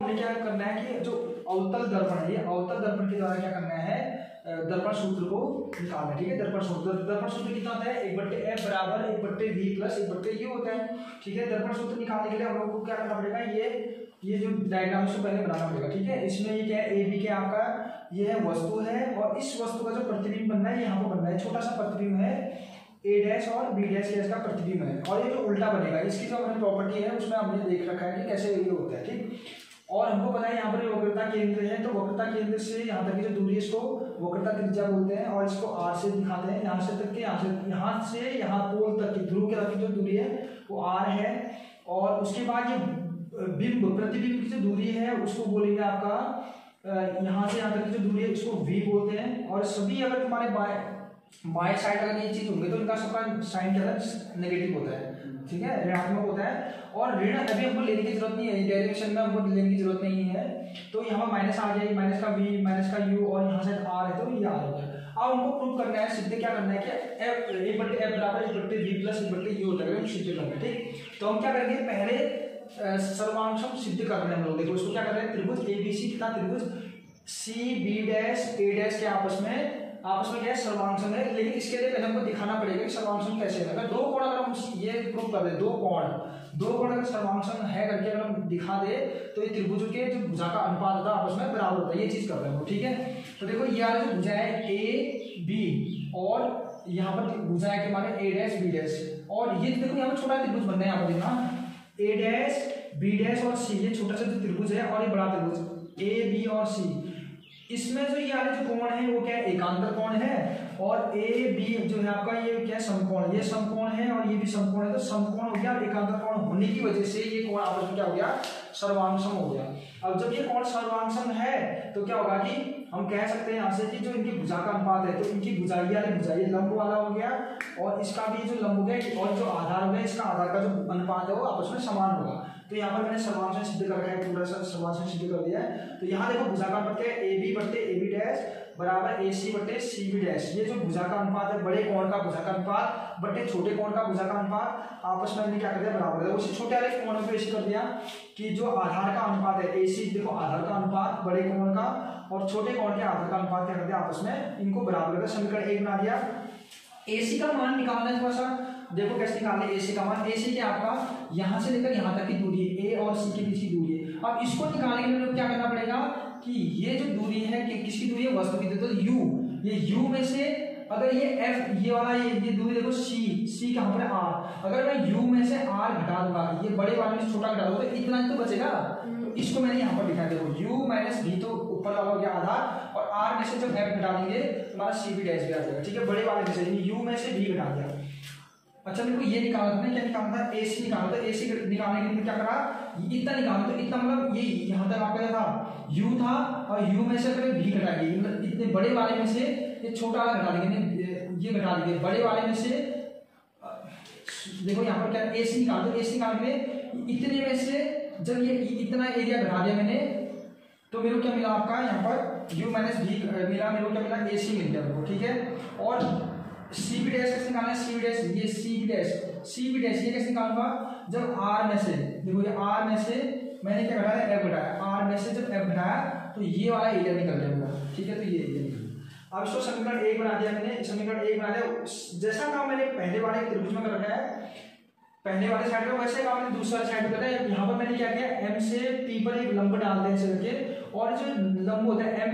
हमने क्या करना है कि जो अवतल दर्पण है, ये अवतल दर्पण के द्वारा क्या करना है, दर्पण सूत्र को निकालना है। ठीक है, दर्पण सूत्र कितना होता है, 1/f बराबर 1/v प्लस 1/u होता है। ठीक है, दर्पण सूत्र निकालने के लिए हम लोग को क्या करना पड़ेगा, ये जो डायग्राम से पहले बनाना पड़ेगा। ठीक है, इसमें ये क्या है, ए बी क्या आपका ये है वस्तु है, और इस वस्तु का जो प्रतिबिंब बनना है यहाँ पर बनना है, छोटा सा प्रतिबिंब है ए डैश और बी डैश के इसका प्रतिबिंब है, और ये जो उल्टा बनेगा इसकी जो हमारी प्रॉपर्टी है उसमें हमने देख रखा है कि कैसे ये होता है। ठीक, और हमको पता है यहाँ पर वक्रता केंद्र है, तो वक्रता केंद्र से यहाँ तक की जो दूरी है इसको वक्रता त्रिज्या बोलते हैं, और इसको आर से दिखाते हैं, यहाँ से तक के यहाँ से यहाँ पोल तक की ध्रुव के तक की जो दूरी है वो आर है, और उसके बाद ये प्रतिबिंब की जो दूरी है उसको बोलेंगे आपका यहाँ से यहाँ तक की जो दूरी है इसको v बोलते हैं। और सभी अगर तुम्हारे बाएं साइड अगर ये चीज होंगे तो इनका सबका साइन क्या है, नेगेटिव होता है। ठीक है, ऋणात्मक होता है, और ऋण अभी हमको लेने की जरूरत नहीं है, डेरिवेशन में हमको लेने की जरूरत नहीं है, तो यहाँ पर माइनस आ जाएगी, माइनस का v माइनस का u और यहाँ से r है तो ये r हो गया। अब हमको प्रूव करना है, सिद्ध क्या करना है कि f बराबर 1/v प्लस 1/u होता है, सिद्ध करना है। ठीक, तो हम क्या करेंगे, पहले सर्वांशम सिद्ध कर रहे हैं हम लोग। देखो इसको क्या कर रहे हैं, त्रिभुज एबीसी तथा त्रिभुज सी बी डैश ए डैश के आपस में क्या है, सर्वांशम है, लेकिन इसके लिए पहले हमको दिखाना पड़ेगा कि सर्वांशम कैसे है। अगर दो कोण अगर हम ये प्रूव कर दे, दो कोण अगर सर्वांशम है करके अगर हम दिखा दे तो ये त्रिभुज के जो भुजा का अनुपात होता है आपस में बराबर होता है, ये चीज कर रहे हैं। ठीक है, तो देखो ये वाला जो भुजा है ए बी, और यहाँ पर भुजा है कि हमारे ए डैश बी डैश, और ये देखो यहाँ पर छोटा त्रिभुज बनना है, यहाँ पर देखना ए डैश बी डैश और सी, ये छोटा सा जो त्रिभुज है, और ये बड़ा त्रिभुज ए बी और सी, इसमें जो ये वाले जो कोण है वो क्या है, एकांतर कोण है, और ए बी जो है आपका ये क्या है, समकोण, ये समकोण है और ये भी समकोण है, तो समकोण हो गया, और एकांतर कोण होने की वजह से ये कोण आपस में क्या हो गया, सर्वांशम हो गया। अब जब ये कोण सर्वांशम है तो क्या होगा कि हम कह सकते हैं यहाँ से कि जो इनकी भुजा का अनुपात है, तो इनकी भुजाई वाले भुजाई लंब वाला हो गया, और इसका भी जो लंब हो गया, और जो आधार हो गया इसका आधार का जो अनुपात है वो आपस में समान होगा। तो यहाँ पर मैंने सर्वांशम सिद्ध कर रखा है, पूरा सर्वांशम सिद्ध कर दिया है। तो यहाँ देखो भुजा का अनुपात है, ए बी डैश बराबर ए सी बी डैश, ये जो भुजा का अनुपात है, बड़े कोण का भुजा का अनुपात बटे छोटे कोण का भुजा का अनुपात आपस में हमने क्या कर दिया, बराबर है। उसी छोटे वाले कोण पे ऐसे कर दिया कि जो आधार का अनुपात है ए सी, देखो आधार का अनुपात बड़े कोण का और छोटे कोण के आधार का अनुपात क्या कर दिया, आपस में इनको बराबर कर समीकरण 1 बना दिया। AC का मान निकालना है, थोड़ा सा देखो कैसे निकालना है। AC का मान, AC क्या आपका यहाँ से लेकर यहाँ तक की दूरी है, A और C के बीच की दूरी है। अब इसको निकालने के लिए क्या करना पड़ेगा कि ये जो दूरी है कि किसकी दूरी है, वस्तु की, तो U, ये U में से अगर ये F ये वाला ये दूरी देखो C कहाँ पर है R, अगर मैं U में से R घटा दूंगा, ये बड़े वाले में से छोटा घटा दूंगा तो इतना तो बचेगा, तो इसको मैंने यहाँ पर लिखा है, देखो U माइनस V तो ऊपर वाला हो गया आधार, और R में से जब F घटा देंगे हमारा C भी डैश भी आ जाएगा। ठीक है, बड़े वाले में से U में से V घटा दिया। अच्छा मेरे को ये निकालना था, क्या निकालना था, AC निकालना था। AC निकालने के लिए क्या करा, इतना निकालना, तो इतना मतलब ये यहाँ तक आपका क्या था, U था, और U में से अगर V घटाएंगे, मतलब इतने बड़े वाले में से ये छोटा वाला घटा देंगे, ये घटा देंगे, बड़े वाले में से देखो यहाँ पर क्या AC निकाल दो। AC निकाल के इतने में से जब ये इतना एरिया घटा दिया मैंने, तो मेरे को क्या मिला आपका यहाँ पर U माइनस V मिला, मेरे को क्या मिला, AC मिल गया मेरे को। ठीक है, और सी बी डैश कैसे निकालना है, सी बी डैश, ये सी बी डैश ये कैसे निकालूंगा, जब R में से देखो ये R में से मैंने क्या घटाया, F घटाया, R में से जब F घटाया तो ये वाला एरिया निकल जाएगा। ठीक है, तो ये एरिया निकल। अब इसको समीकरण 1 बना दिया मैंने, समीकरण 1 बना दिया, जैसा काम मैंने पहले वाले त्रिभुज में कर रखा है, पहले वाले साइड में वैसे काम मैंने दूसरे साइड में करा है। यहाँ पर मैंने क्या किया, M से P पर एक लंब डाल दें ऐसे करके, और जो लंब होता है M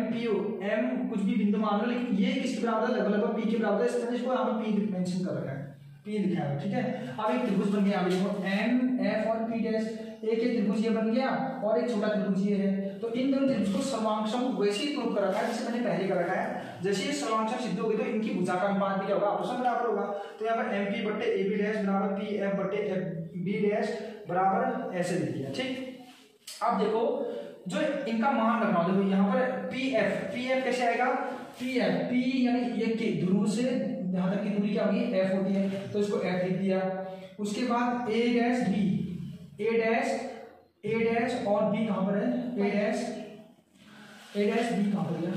कुछ भी बिंदु मान लो, लेकिन ये किसके बराबर है, लगभग P के बराबर है, इसलिए इसको यहाँ पर P मेंशन कर रखा है, P लिखा है। ठीक है, अब एक त्रिभुज बन गया, देखो M F और P डैश, एक त्रिभुज ये बन गया और एक छोटा त्रिभुज ये है, तो इन दोनों त्रिभुज को सर्वांशम वैसे ही प्रूव कर रखा है जैसे मैंने पहले कर रखा है। जैसे ये सर्वांशम सिद्ध होगी तो इनकी भुजा का अनुपात भी क्या होगा, आपस में बराबर होगा। तो यहाँ पर MP बट्टे AB डैश बराबर PF बट्टे B डैश बराबर ऐसे लिख दिया। ठीक, अब देखो जो इनका मान रखना हो, देखो यहाँ पर PF कैसे आएगा, P यानी ये ध्रुव से यहाँ तक की दूरी क्या होगी, F होती है, तो इसको F लिख दिया। उसके बाद A डैश और B कहाँ पर है, A डैश B कहाँ पर है,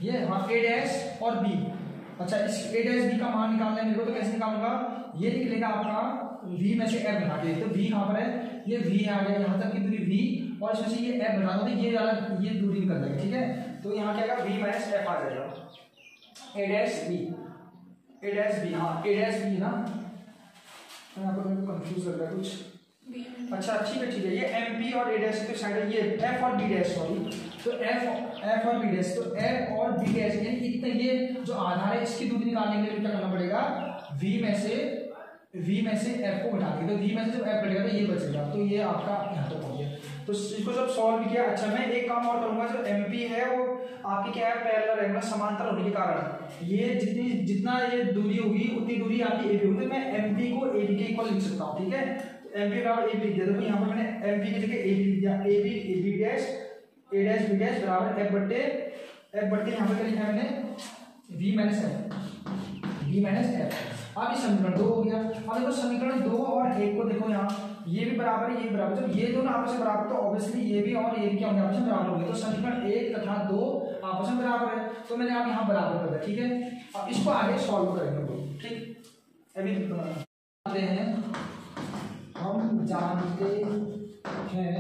ये हाँ A डैश और B। अच्छा, इस A डैश B का मान निकालना है मेरे को, तो कैसे निकालूंगा, ये निकलेगा आपका v में से f घटा के, तो v कहाँ पर है, ये v आ गया, यहाँ तक की दूरी v और इसमें से ये f घटा दो, ये वाला ये दूरी निकल जाएगी, ठीक है। तो यहाँ क्या आएगा, v माइनस f आ जाएगा, a डैश b, हाँ a डैश b ना, यहाँ पर मेरे को कंफ्यूज लग रहा है कुछ, अच्छा ठीक है, ये mp और a डैश की साइड है, ये f और b डैश, सॉरी, तो f और b डैश, तो f और b डैश यानी इतना, ये जो आधार है इसकी दूरी निकालने के लिए क्या करना पड़ेगा, v में से f को घटा के, तो v में से जब f घटेगा तो ये बचेगा, तो ये आपका यहाँ तक हो गया। तो इसको जब सॉल्व किया, अच्छा मैं एक काम और करूंगा, जो mp है वो आपकी क्या है, पैरेलल है, समांतर होने के कारण ये जितना ये दूरी होगी उतनी दूरी आपकी ab होगी, तो मैं mp को ab के इक्वल लिख सकता हूँ, ठीक है। mp बराबर ab लिख दिया, तो यहाँ पर मैंने mp की जगह ab लिख दिया, ab dash a dash b dash बराबर f बट्टे यहाँ पर क्या लिखा है मैंने, v माइनस f। अब ये समीकरण 2 हो गया। अब देखो समीकरण 2 और 1 को देखो, यहाँ ये भी बराबर है, ये भी बराबर, जब ये दोनों आपस में बराबर तो ऑब्वियसली ये भी और ये भी क्या होंगे, आपस में बराबर होंगे, तो समीकरण 1 तथा 2 आपस में बराबर है, तो मैंने आप यहाँ बराबर कर दिया, ठीक है। अब इसको आगे सॉल्व करेंगे, ठीक। अभी जानते हैं, हम जानते हैं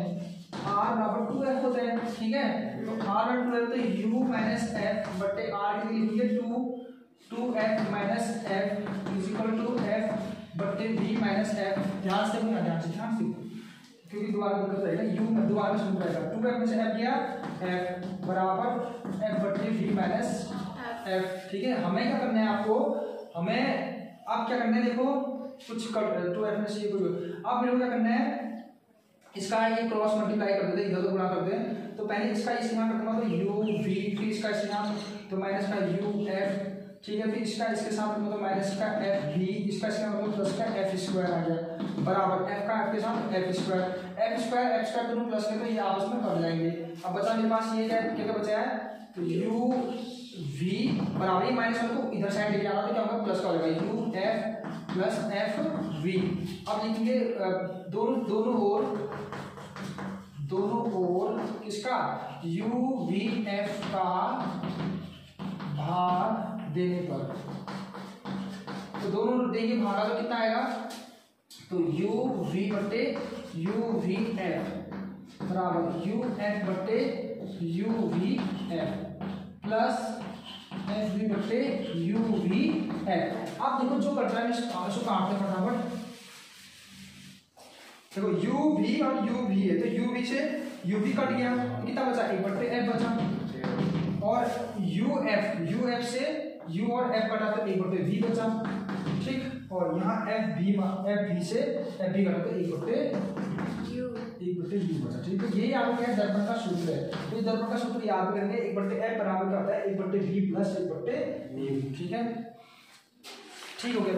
r बराबर 2f होता है, ठीक है। तो r बराबर 2f, तो u माइनस f बटे r के लिए लिखेंगे 2f minus f is equal to f बटे v माइनस f। ध्यान से क्योंकि दोबारा दिक्कत रहेगा, u दोबारा सुन जाएगा, 2f में से f गया, f बराबर f बटे v माइनस f, ठीक है। हमें क्या करना है, आपको हमें अब क्या करना है, देखो कुछ 2f में से अब मेरे को क्या करना है, इसका ये क्रॉस मल्टीप्लाई कर देते, इधर गुणा कर दें, तो पहले इसका इस यहाँ रखूंगा तो u v, फिर इसका इस यहाँ तो माइनस का u f, ठीक है, फिर इसका इसके साथ मतलब माइनस का f v, इसका इसका मतलब प्लस का f स्क्वायर आ गया, बराबर f का f के साथ f स्क्वायर दोनों प्लस के, तो ये आपस में कट जाएंगे। अब बचा मेरे पास ये क्या बचा है, तो u v बराबर ही माइनस वाले को इधर साइड लेके आना, तो क्या होगा, प्लस का हो जाएगा u f plus f v। अब लिखेंगे दोनों ओर किसका, u v f का भाग देने पर, तो दोनों देंगे भागा तो कितना आएगा, तो u v बटे u v f बराबर u f बटे u v f plus f v बटे u v f। अब देखो जो कट रहा है इसको काटते फटाफट, देखो u v और u v है, तो u v से u v कट गया, तो कितना बचा, 1 बटे f बचा, और u f से u और f कटा तो 1 बटे v बचा, ठीक। और यहाँ f v से f v कटा तो 1 बटे u बचा, ठीक है। यही आपको क्या दर्पण का सूत्र है, तो इस दर्पण का सूत्र याद करेंगे, 1 बटे f बराबर क्या होता है, 1 बटे v प्लस 1 बटे u, ठीक है। ठीक हो गया।